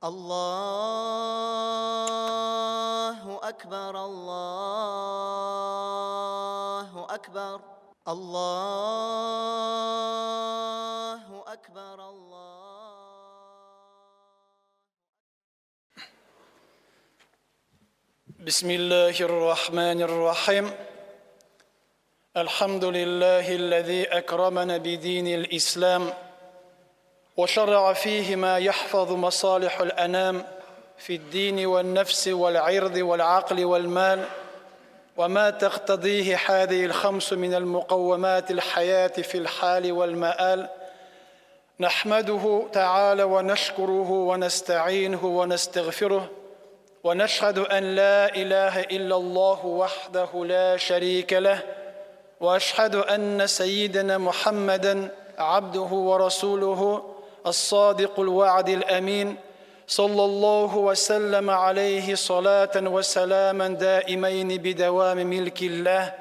الله أكبر الله أكبر الله أكبر بسم الله الرحمن الرحيم الحمد لله الذي أكرمنا بدين الإسلام وشرع فيه ما يحفظ مصالح الأنام في الدين والنفس والعرض والعقل والمال وما تقتضيه هذه الخمس من المقومات الحياة في الحال والمآل. نحمده تعالى ونشكره ونستعينه ونستغفره ونشهد أن لا إله إلا الله وحده لا شريك له وأشهد أن سيدنا محمدًا عبده ورسوله الصادق الوعد الأمين صلى الله وسلم عليه صلاة وسلاما دائمين بدوام ملك الله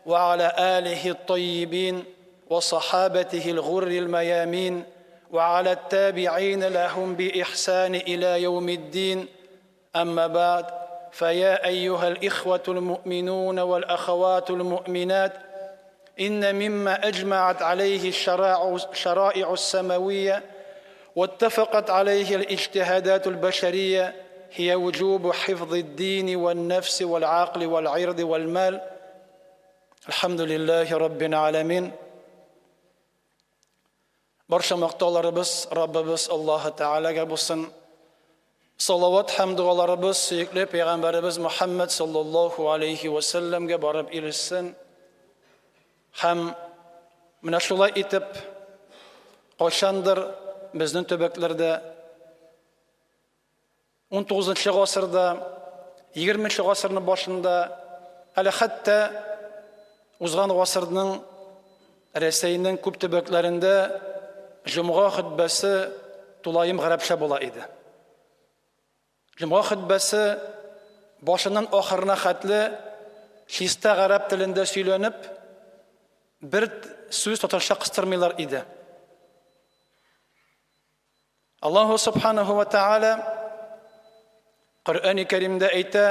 وعلى آله الطيبين وصحابته الغر الميامين وعلى التابعين لهم بإحسان إلى يوم الدين. أما بعد، فيا أيها الإخوة المؤمنون والأخوات المؤمنات، إن مما أجمعت عليه الشرائع السماوية واتفقت عليه الاجتهادات البشرية هي وجوب حفظ الدين والنفس والعقل والعرض والمال. الحمد لله رب العالمين. Barcha maqtovlarimiz Rabbimiz Alloh taolaga bo'lsin. Salovat ham duolarimiz suyukli payg'ambarimiz Muhammad sallallohu alayhi va sallamga borib erishsin. Ham mana shulay etib qachondir bizning tubaklarda 19-asrda, 20-asrning boshida, hali hatto o'zgan asrning Rossiyaning ko'p tubaklarida Jumg'a xutbasi tulayim g'arabcha bo'lar edi. Jumg'a xutbasi boshidan oxirina xatli xista g'arab tilida söylenib, bir so'z to'xtashga qistirmaylar edi. Alloh subhanahu va taala Qur'oni Karimda ayta: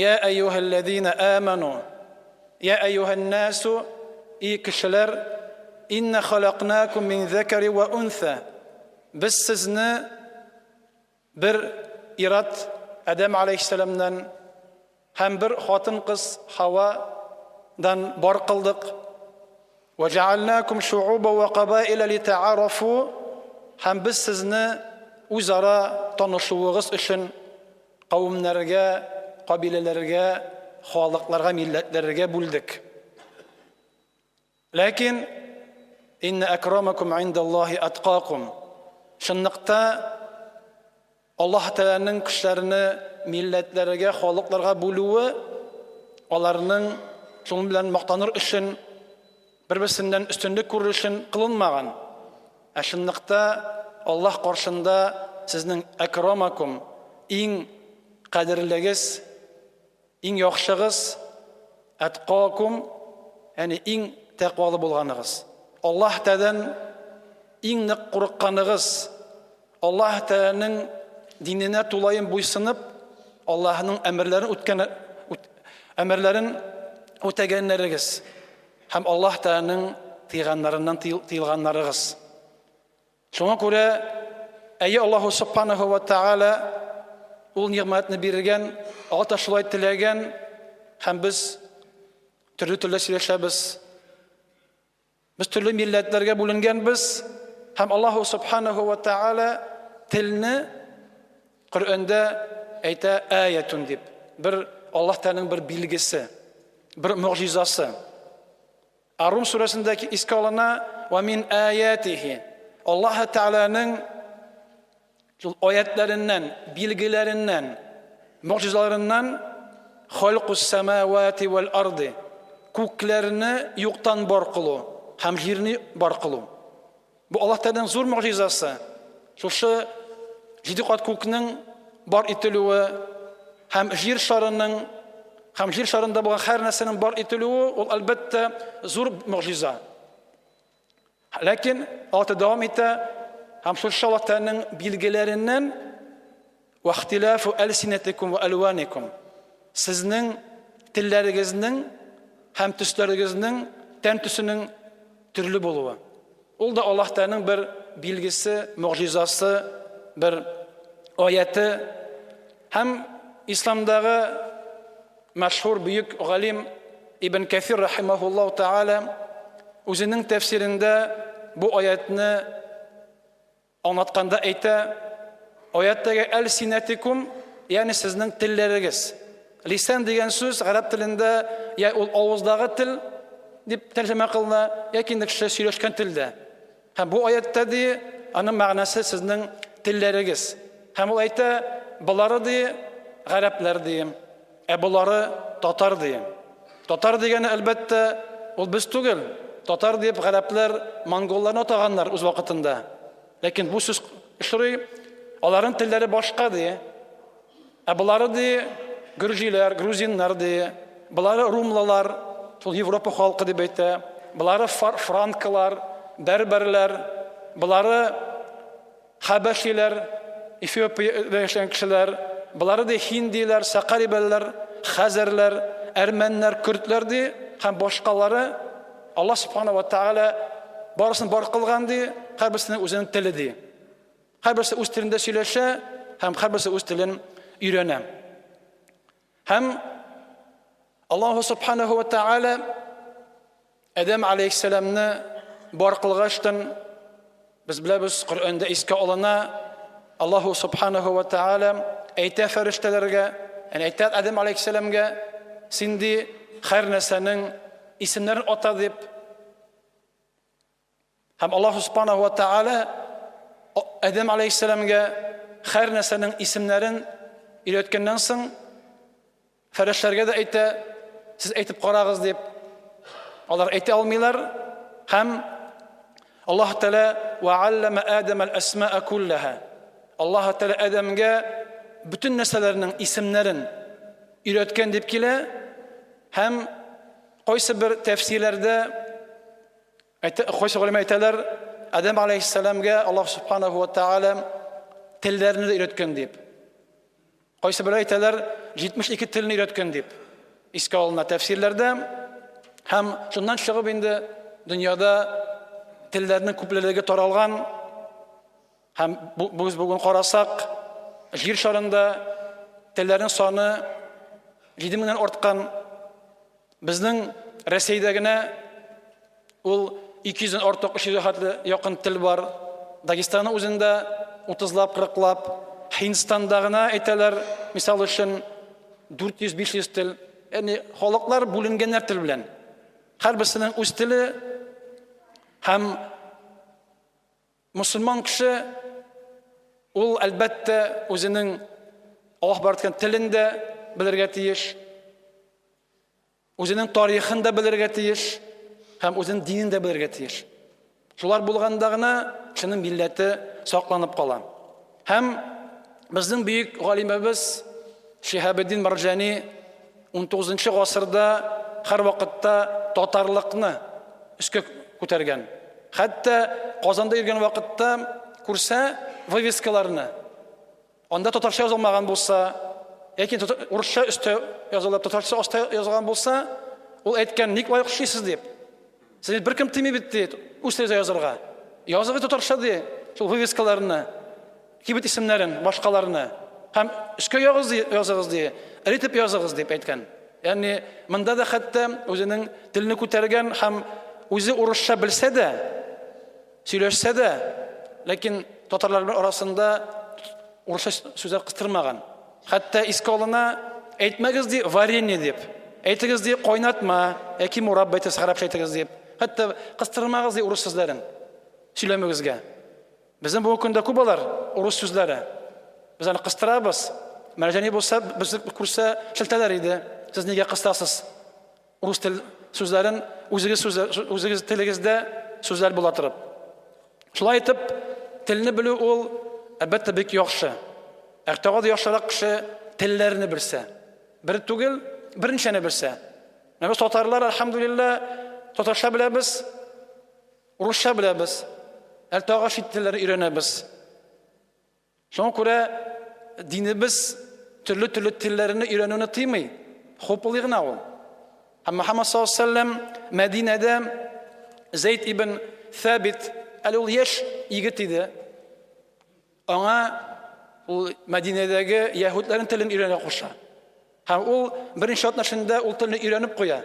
"Ya ayyuhallazina amanu, ya ayyuhan nasu, ey kishilar, inna xalaqnakum min zakari va untha." Biz sizni bir irat Adam alayhissalomdan ham bir xotin qiz Havodan bor qildik. Va ja'alnakum shu'uban va qabaila lita'arafu. Ham biz sizni o'zaro tanishuvingiz uchun qavmlarga, qabilalarga, xalqlarga, millatlarga bo'ldik. Lekin inna akramakum indallohi atqakum. Shunniqta Alloh taolaning kishilarini millatlarga, xalqlarga bo'luvi ularning shun bilan maqtanir uchun bir-biridan ustunlik ko'rish uchun qilinmagan. Shunniqta Alloh qarshısında sizning akramakum, eng qadrligiz, eng yaxshig'iz, atqakum, ya'ni eng taqvoli bo'lganingiz. Alloh tadan eng qo'rqqaningiz, Alloh taolaning dinine tulayım bo'ysunib, Allohning amirlarini o'taganlaringiz ham Alloh taolaning tiyganlaridan tiyilganlaringiz. Şuna göre ey Allah subhanahu wa ta'ala ul nimetini bergen, alta şulay tilegen, hem biz türlü söyleşebiz. Biz türlü milletlerge bölüngen biz, hem Allah subhanahu wa ta'ala tilini Kur'an'da ayta ayetun dip. Bir Allah Teala'nın bir bilgisi, bir mucizası. Ar-Rum suresindeki iskalana ve min ayatihi. Allah Teala'nın ayetlerinden, bilgilerinden, mucizelerinden halqus semavati vel ardi. Köklerini yoktan bar kılı, hem yerini bar kılı. Bu Allah Teala'nın zor mucizası. Şu 7 kat kökünün bar itilüğü, hem yer şarında bu her nesinin bar itilüğü, o elbette zor mucize. Lakin altı devam ete hem şu Allah'ın bilgilerinden va ihtilafu alsinatikum va alwanikum. Sizning tillaringizning ham tuslaringizning tantisining turli bo'luvi. Ул да Alloh taolaning bir bilgisi, mu'jizasi, bir oyati. Ham islomdagi mashhur buyuk alim Ibn Kathir rahimahulloh taala o'zining tafsirida bu oyatni anlatganda ayta, oyatdagi al-sinatikum, ya'ni sizning tillaringiz. Lisan degan so'z arab tilida ya ul ovuzdagi til deb tarjima qilinadi, yoki kishi so'ylashgan tilda. Ham bu oyatda ana ma'nosi sizning tillaringiz. Ham u ayta, bulari de arablar de, bulari tatar de. Tatar degani albatta ul biz tugul. Tatar deb arablar mongollarni ataganlar o'z vaqtida. Lekin bu so'z ishri ularning tillari boshqa de. Bulari de Gürjiler, Gruzinlar de, bulari Rumlalar, şol Yevropa halkı deb ayta, bulari Frankalar, Berberler, bulari Habeşiler, Efiyopiyada yaşayan kişiler, bulari de Hindiler, Sakaribeller, Hazerler, Ermenler, Kürtler de, hem boshqalari Allah subhanahu wa ta'ala barısını bar qilgan de, har birisini o'zining tili de. Har birisi o'z tilida so'ylasha, ham har birisi o'z tilini o'rganadi. Hem Allah subhanahu wa ta'ala Adam aleyhisselamni bar qilg'ashdan biz bilamiz, Qur'onda esga olana Allah subhanahu wa ta'ala ayta farishtalarga, ya'ni ayta Adam aleyhisselamga sindi har narsaning ismlarini ota deb. Hem Allah subhanahu wa ta'ala Adam aleyhisselamga har narsaning ismlarini o'rgatgandan so'ng farishtalarga da ayta, siz aytib qarag'iz deb. Ular ayta olmaylar. Ham Alloh taolo va allama Adam al-asma'a kullaha. Alloh taolo Adamga butun narsalarning ismlarini o'rgatgan deb kela. Ham qaysi bir tafsirlarda qaysi ulamar aytalar, Adam alayhissalomga Alloh subhanahu va taolo tillarini o'rgatgan deb. Qaysi bir aytalar 72 tilni o'rgatgan deb. Esga olinadi tafsirlarda. Ham shundan chiqib endi dunyoda tillarning ko'plariga taralgan, ham biz bugun qarasak, yer sharida tillarning soni 7 mingdan ortgan. Bizning Rossiyadagina ul 200 dan ortiq 300 yaqin til bor. Dagestonning o'zida 30lab, 40lab, Hindistondagina aytalar, misol uchun 400-500 til. Ya'ni xalqlar bo'linganlar til bilan. Har birisining o'z tili. Ham musulmon kishi ul albatta o'zining Alloh baratgan tilida bilirga tegish, o'zining tarixida bilirga tegish, ham o'zining dinida bilirga tegish. Shular bo'lgandagina kishining millati saqlanib qoladi. Ham bizning buyuk olimimiz Shihabuddin Marjani 19-asrda har vaqtda tatarlikni üstga ko'targan. Hatto Qozonda yurgan vaqtda ko'rsa viviskalarni, onda tatarcha yozilmagan bo'lsa, yoki ruscha usti yozilib tatarcha osti yozilgan bo'lsa, u aytgan, "Nik voy xushsiz" deb. Siz bir kim timi bitdi, ustiga yozilgan. Yozig'i tatarcha de, shu viviskalarni, kibit ismlarini, boshqalarini ham ustiga yozig'iz de, eritib yozig'iz deb aytgan. Ya'ni menda da hatto o'zining tilini ko'targan, ham o'zi urusha bilsa-da, so'ylashsa-da, lekin tatarlar orasida urusha so'zlar qistirmagan. Hatto iskolina aytmagiz deb, varenye deb, aytigiz deb, qo'ynatma yoki murabba tasarruf aytigiz deb, hatto qistirmagiz deb urush so'zlarini so'ylamagizga. Bizning bu kunda ko'plar urush so'zlari. Biz ani qistiramiz. Marjani bo'lsa, biz kursa shiltalar edi. Siz nega qistasiz? Rus til so'zlarini o'zingiz tiligizda so'zlar bo'la turib. Shulay aytib, tilni bilu ul albatta bek yaxshi. Ertaga yoshroq kishi tillarini bilsa, bir tugul, birinchini bilsa. Mana tatarlar alhamdulillah tatarcha bilamiz, ruscha bilamiz. Ertaga shu tillarni o'rganamiz. Shunga ko'ra dinimiz türlü tillerini öğrenini tıymay. Hopuli gina ol. Muhammed sallallahu aleyhi ve sellem Medine'de Zeyd ibn Thabit ol yaş yigit idi. Ona Medine'deki Yahudilerin tilini öğrenip koşa. O birinci atnaşında o tilini öğrenip koya.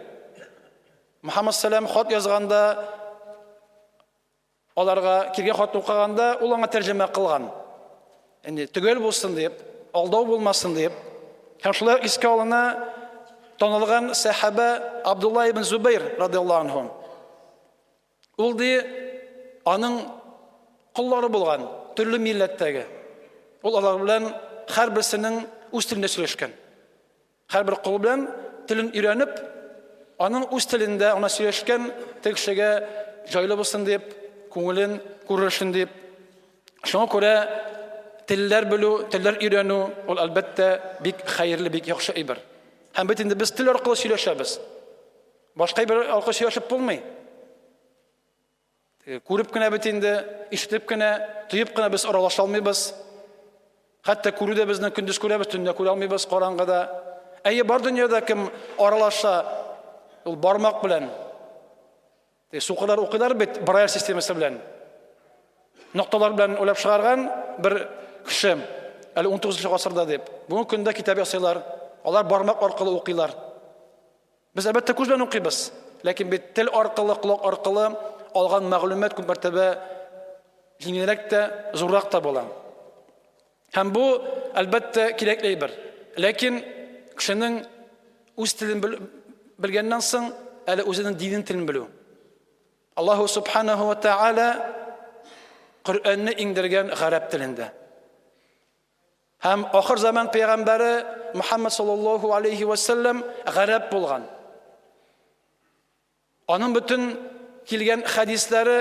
Muhammed sallam xat yazganda, onlarga kirgen xat okuganda, ona tercüme kılgan. Yani tügel bolsun deyip, aldau bolmasın deyip. Hem şular iske alına tanılgan sahabe Abdullah ibn Zübeyir radıyallahu anhum. Ol di anın kulları bolgan, türlü milletteki. Ol onlar bilen her birisinin üst tilinde söyleşken. Her bir kul bilen tilini öğrenip, onun üst tilinde ona söyleşken tek şeyge jaylı bolsun deyip, ko'ngilin kuruluşun deyip. Şuna göre tiller bilүү, tiller öğrenүү ol albatta bik hayırlı, bik yaxşı ibar. Hem bitinde biz til orqali söyleşemiz. Başka bir orqali söyleşip bulmay. Көріп кіне бітінде, işitip kine, tuyup kine biz aralaşa almayız. Hatta көрүдө bizden күндүз көрөбүз, түндө көрө албайбыз караңгыда. Бар dünyada kim aralaşa, ул бармак bilen. Сукалар окуйлар бит Braille системасы bilen. Нокталар bilen ойлап чыгарган bir киши, әле 19 гасырда деп. Бүгүнкү күндө китап ясыйлар, алар бармак аркылы окуйлар. Biz әлбәттә күз белән укыйбыз, ләкин бит тел аркылы, кулак аркылы algan мәгълүмат күп мәртәбә җиңелрәк тә, зуррак та була. Һәм бу әлбәттә кирәкле бер. Ләкин кешенең үз телен белгәннән соң әле үзенең динен телен белү. Аллаһу субханаһу ва тааля Qur'onni иңдергән гарәп телендә. Һәм ахыр заман пәйгамбәре Мухаммад саллаллаһу алейхи ва саллям гарәп булган. Аның бүтән килгән хадисләре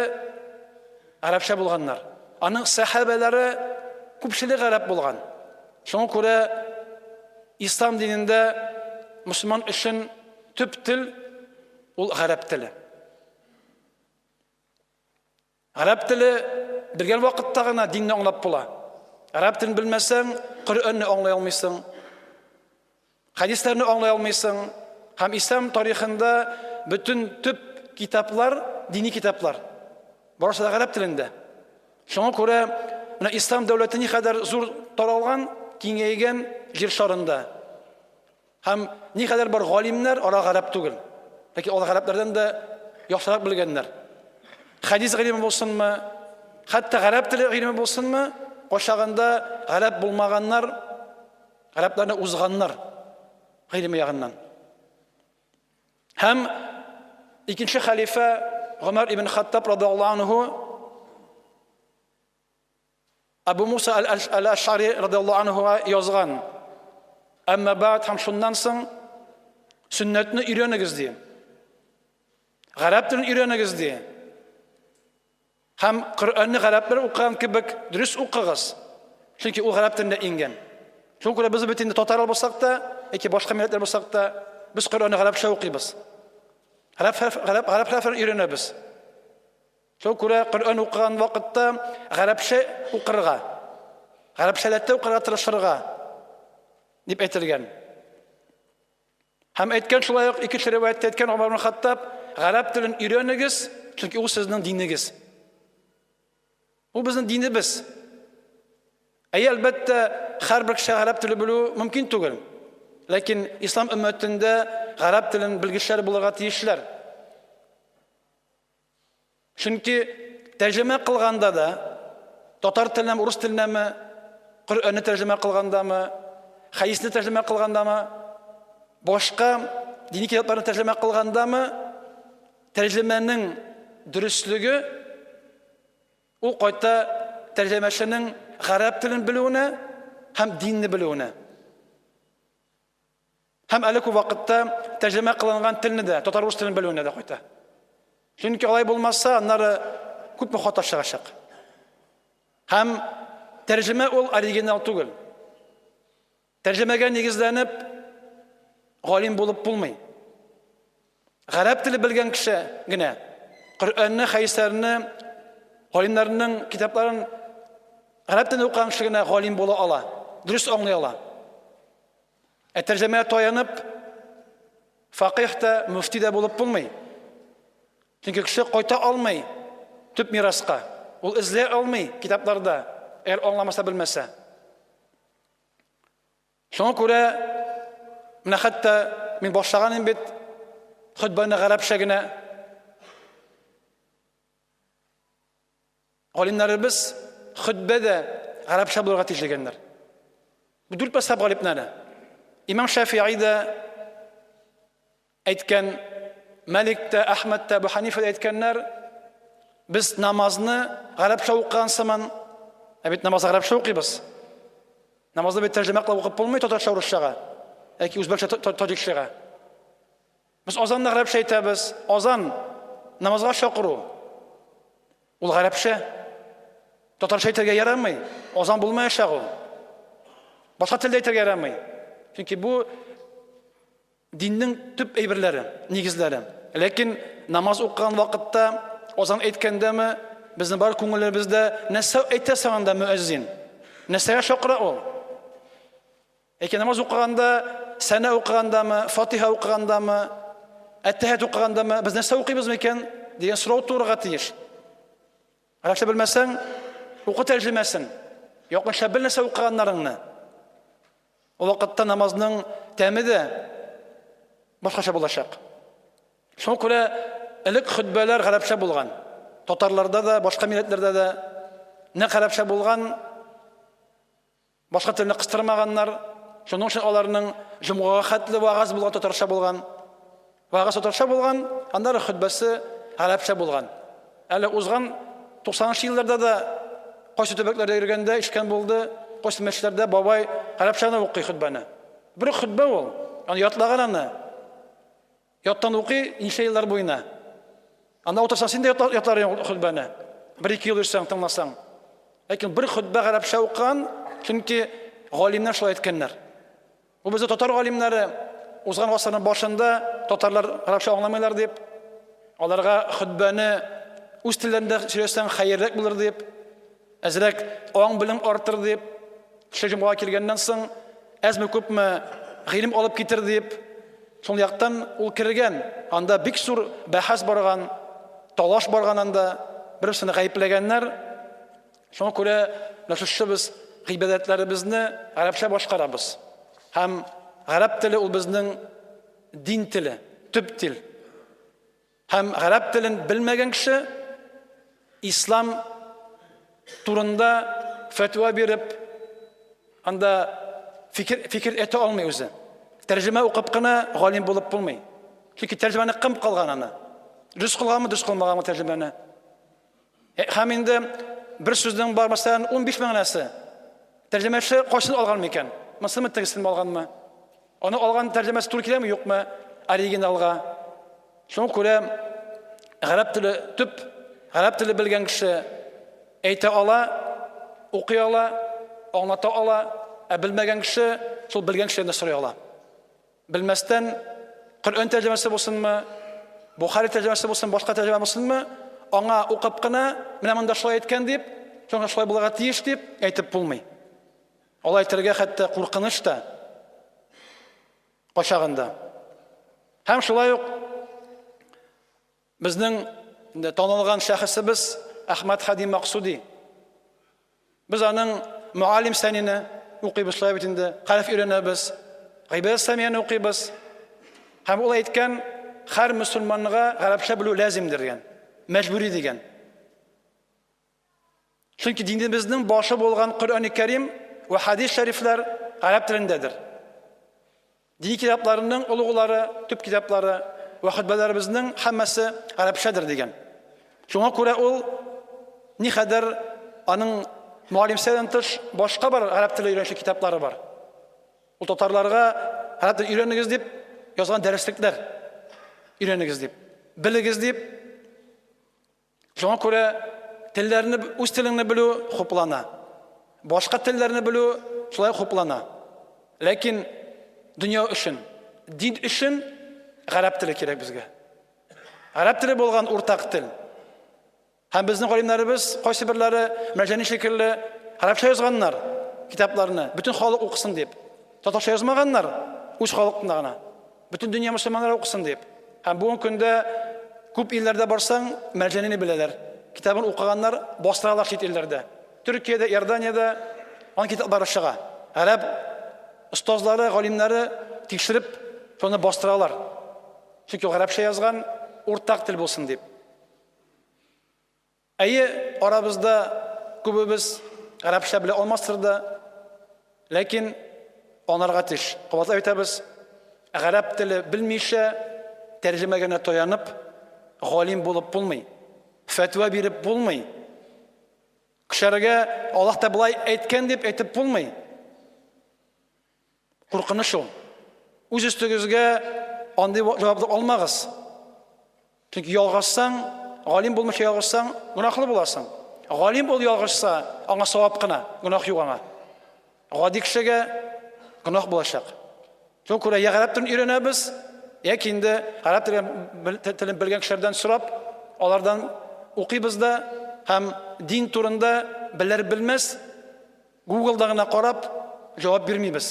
арабча булганнар. Аның сахабалары күпчелек гарәп булган. Шуңа күрә ислам динендә мусламан өчен төп тел ул гарәп теле. Гарәп теле бергән вакытта гына динне аңлап була. Араб телен белмәсәң, Qur'onni аңлый алмыйсың. Хадисләрне аңлый алмыйсың. Һәм ислам тарихында бүтән төп kitaplar, dini kitaplar. Barысы да гарәп телендә. Шуңа күрә, менә ислам дәүләте ни кадәр зур таралган, киңәйгән җир шарында. Һәм ни кадәр бар галимнәр ара гарәп түгел. Ләкин алар гарәпләрдән дә яхшырак белгәннәр. Хадис гыйлеме булсынмы, хәтта гарәп теле гыйлеме булсынмы, кашагында гарәп булмаганнар, гарәпләрне узганнар гыйлеме ягыннан. Һәм İkinci halife Ömer ibn Hattab radıyallahu anhu Abu Musa al-Ash'ari radıyallahu anhu'a yazgan. Amma ba'd ham şundan soň sünnetni öýrenigiz diýen. Garap tilini öýrenigiz diýen. Ham Qur'onni garaplar okugan kibik dürüst okugyz. Çünki o garap tilinde ingen. Şoňa görä biz bitinde totaral bolsak da, başga milletler bolsak da biz Qur'onni garapça okuýbys. Garap öğrenemiz. Şoňa görä Qur'an okugan wagtda garapça okyrga, garapçalatda okyrga tırışyrga dip aytylgan. Hem aytgan şulay iki riwayatda aytgan Ömer ibn Hattab, garap tilini öğrenigiz, çünki o sizning dinigiz. O bizning dinimiz. Elbette her bir kişi garap tili bilүү mümkin tugul. Lakin İslam ümmetinde garap tilini bilgiçleri bularga tiyişler. Çünki tercüme kılganda da, Tatar tiline mi, Rus tiline mi, Qur'onni tercüme kılganda mı, hadisni tercüme kılganda mı, başka dini kitaplarını tercüme kılganda mı, tercümenin dürüstlüğü o koyta tercümeçinin garap tilini bilүүne hem dinni bilүүne. Hem alek o vakitte tercüme kılınan tilini de, Tatar Rus tilini bilүүne de koyta. Çünki olay bulmazsa onları küp muhatap çıkacak. Hem tercüme ol original tugul. Tercümege negizlenip galim bulup bulmay. Garap tili bilgen kişi gine Qur'onni, hadislerini, galimlerinin kitapların garap tilini okuyan kişi gine galim bulu ala. dürüst аңлый ала. Тәрҗемәгә таянып, фақих та, муфти да булып булмый. Чөнки кеше кайта алмый төп мираска. Ул эзләй алмый китапларда, әгәр аңламаса белмәсә. Шуңа күрә менә хәтта мин башлаган бит хутбаны гарәпчә генә. Галимнәребез хутбада гарәпчә булырга тиешлегәннәр. Бу дүрт мәсхәб галимнәре. Имам Шафи'i да әйткән, Малик та, Ахмад та, Абу Ханифа да әйткәннәр, без намазны гарәпчә укыган сыман, бит намазны гарәпчә укыйбыз. Намазны бит тәрҗемә кылып укып булмый татарча урысчага, яки үзбәкчә таҗикчага. Без азанны гарәпчә әйтәбез, азан намазга чакыру. Ул гарәпчә татарча әйтергә ярамый, азан булмаячак ул. Башка телдә әйтергә ярамый. Чөнки бу диннең төп әйберләре, нигезләре. Ләкин намаз укыган вакытта, азан әйткәндәме, безнең бар күңелебездә нәрсә әйтә сагында муәззин. Нәрсәгә чакыра ул? Яки намаз укыганда, сәна укыгандамы, Фатиха укыгандамы, Әттәһият укыгандамы, без нәрсә укыйбыз микән дигән сорау турыга тиеш. Арабча белмәсәң, укы тәрҗемәсен. Якынча бер нәрсә укыганнарыңны. Ул вакытта намазның тәме дә башкача булачак. Шуңа күрә элек хутбалар гарәпчә булган. Татарларда да, башка милләтләрдә дә нәкъ гарәпчә булган, башка телне кыстырмаганнар. Шуның өчен аларның җомгага хәтле вагыз булган, татарча булган. Вагыз татарча булган, аннары хутбасы гарәпчә булган. Әле узган 90-нчы елларда да кайсы төбәкләрдә йөргәндә ишкән булды, кайсы мәчетләрдә бабай гарәпчәне укый хутбаны. Бер хутба ул, аны ятлаган аны. Яттан укый ничә еллар буена. Анда утырсаң син дә ятлар хутбаны. 1-2 ел йөрсәң, тыңласаң. Ләкин бер хутба гарәпчә укыган, чөнки галимнәр шулай әйткәннәр. Бу бездә татар галимнәре узган гасырның башында татарлар гарәпчә аңламыйлар дип, аларга хутбаны үз телләрендә сөйләсәң хәерлерәк булыр дип, әзрәк аң белем артыр дип, кеше җомгага килгәннән соң әзме күпме гыйлем алып китер дип, шул яктан ул кергән. Анда бик зур бәхәс барган, талаш барган анда, берсене гаепләгәннәр. Шуңа күрә без гыйбадәтләребезне гарәпчә башкарабыз. Һәм гарәп теле ул безнең дин теле, төп тел. Һәм гарәп телен белмәгән кеше ислам турында фәтва биреп, анда fikir әйтә алмый үзе. Тәрҗемә укып кына галим булып булмый. Чөнки тәрҗемәне кым кылган аны. Дөрес кылганмы, дөрес кылмаганмы тәрҗемәне. Һәм инде бер сүзнең бар, мәсәлән, 15 мәгънәсе. Тәрҗемәче кайсын алган микән? Мисалны тегесен алганмы? Аны алган тәрҗемәсе туры киләме, юкмы? Оригиналга. Шуңа күрә гарәп теле төп, гарәп теле белгән кеше әйтә ала, укый ала, аңлата ала, белмәгән кеше шул белгән кешедән сорый ала. Белмәстән Коръән тәрҗемәсе булсынмы, Бухари тәрҗемәсе булсын, башка тәрҗемә булсынмы, аңа укып кына менә монда шулай әйткән дип, шуңа шулай булырга тиеш дип әйтеп булмый. Алай әйтергә хәтта куркыныч та качагында. Һәм шулай ук безнең танылган шәхесебез Ахмад Хади Мақсуди. Без аның Муаллим Сәнине укыйбыз, шулай бит инде, хәреф өйрәнәбез, Гыйбадәт Сәмияне укыйбыз. Һәм ул әйткән, һәр мөселманга гарәпчә белү лазимдер дигән, мәҗбүри дигән. Чөнки динебезнең башы булган Коръән-и Кәрим ва хадис шәрифләр гарәп телендәдер. Дин китапларының улуглары, төп китаплары ва хутбаларыбызның һәммәсе гарәпчәдер дигән. Шуңа күрә ул никадәр аның Муаллим Сәнидән тыш башка бар гарәп теле өйрәнүче китаплары бар. Ул татарларга гарәп теле өйрәнегез дип язган дәреслекләр өйрәнегез дип, белегез дип. Шуңа күрә телләрне, үз телеңне белү хуплана. Башка телләрне белү шулай хуплана. Ләкин дөнья өчен, дин өчен гарәп теле кирәк безгә. Гарәп теле булган уртак тел. Һәм безнең галимнәребез кайсы бирләре Мәҗәни шикелле гарәпчә язганнар. kitaplarını bütün halk okusun deyip. Tatarcha yazmaganlar o'z xalqida gana. Bütün dünya musulmonlari okusun deyip. Ham bu kunda ko'p illarda borsang, marjanini bilalar. Kitabını o'qiganlar bostiralar chet ellarda. Turkiyada, Iordaniyada on kitoblar chiqa. Arab ustozlari, olimlari tekshirib, shuni bostiralar. Chunki arabcha yozgan o'rtaq til bo'lsin deb. Ayi orabizda ko'pimiz arabcha bila olmasdirda, lekin onlarga tish quvvatlab aytamiz. Arab tili bilmaysa, tarjimaga to'yanib, g'olim bo'lib bo'lmay, fatvo berib bo'lmay, kishilarga Alloh ta bulay aytgan deb aytib bo'lmay. Qo'rqinish u. O'z ustingizga onday javobni olmag'iz. Chunki yolg'izsang, g'olim bo'lmasa yolg'izsang, gunohli bo'lasan. G'olim bo'l yolg'izsa, anga savob qina, gunoh yo'q anga. G'odiy kishiga gunoh bo'lacak. Chunki ular arab tilini o'rganamiz, yakindi arab tilini bilgan kishilardan so'rab, ulardan o'qiymizda ham din turida bilar bilmas, Google'dagina qarab javob bermaymiz.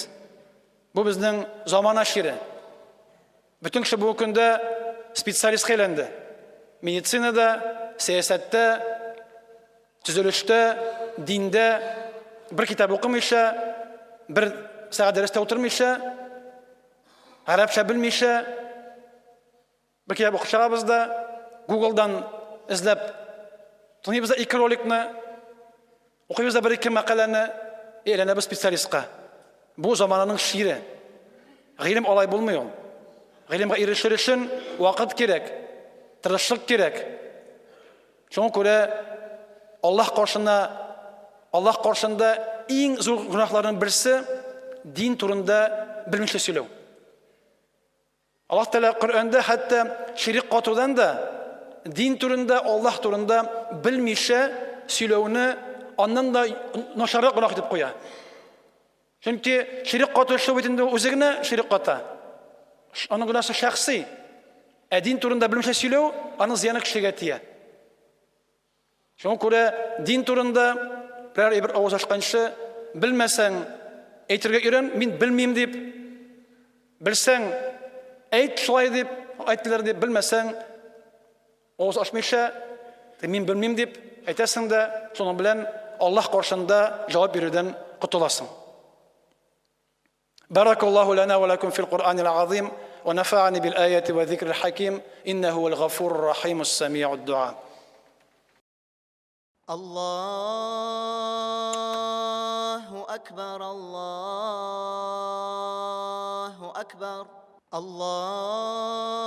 Bu bizning zamona shiri. Bütün kishi bu kunda spetsialist qiylandi. Meditsinada, siyosatda, tuzilishda, dinda bir kitob o'qimaysa, bir soat darsda o'tirmaysa, arabcha bilmaysa, bir kitob o'qishag'imizda Google'dan izlab tunibizda ikki rolikni o'qiyimizda bir ikki maqolani e'lana bir spetsialistga. Bu zamonaning shiri. Ilm olay bo'lmaydi. Ilmga erishish uchun vaqt kerak, tirishlik kerak. Shunga ko'ra Alloh qarshısında eng zo'r gunohlarning birisi din turida bilmishli so'ylov. Alloh taolo Qur'onda hatto shirik qotuvdan da din turida, Alloh turida bilmisha so'ylovni ondan da nosharroq gunoh deb qo'yadi. Chunki shirik qotish o'tida o'zigina shirik qota. Onun günahı şahsi. Din turunda bilmishli so'ylov, onun ziyoni kishiga tegadi. Shunga ko'ra din turunda bir ovoz ochgancha bilmasang aytirga o'rin, men bilmayman deb, bilsang ayt shulay deb aytdilar deb, bilmasang ovoz ochmaysa men bilmayman deb aytasang-da, shuning bilan Alloh qarshısında javob beruvdan qutulasan. بارك الله لنا ولكم في القرآن العظيم ونفعني بالآيات والذكر الحكيم إنه هو الغفور الرحيم السميع الدعاء. الله أكبر الله أكبر الله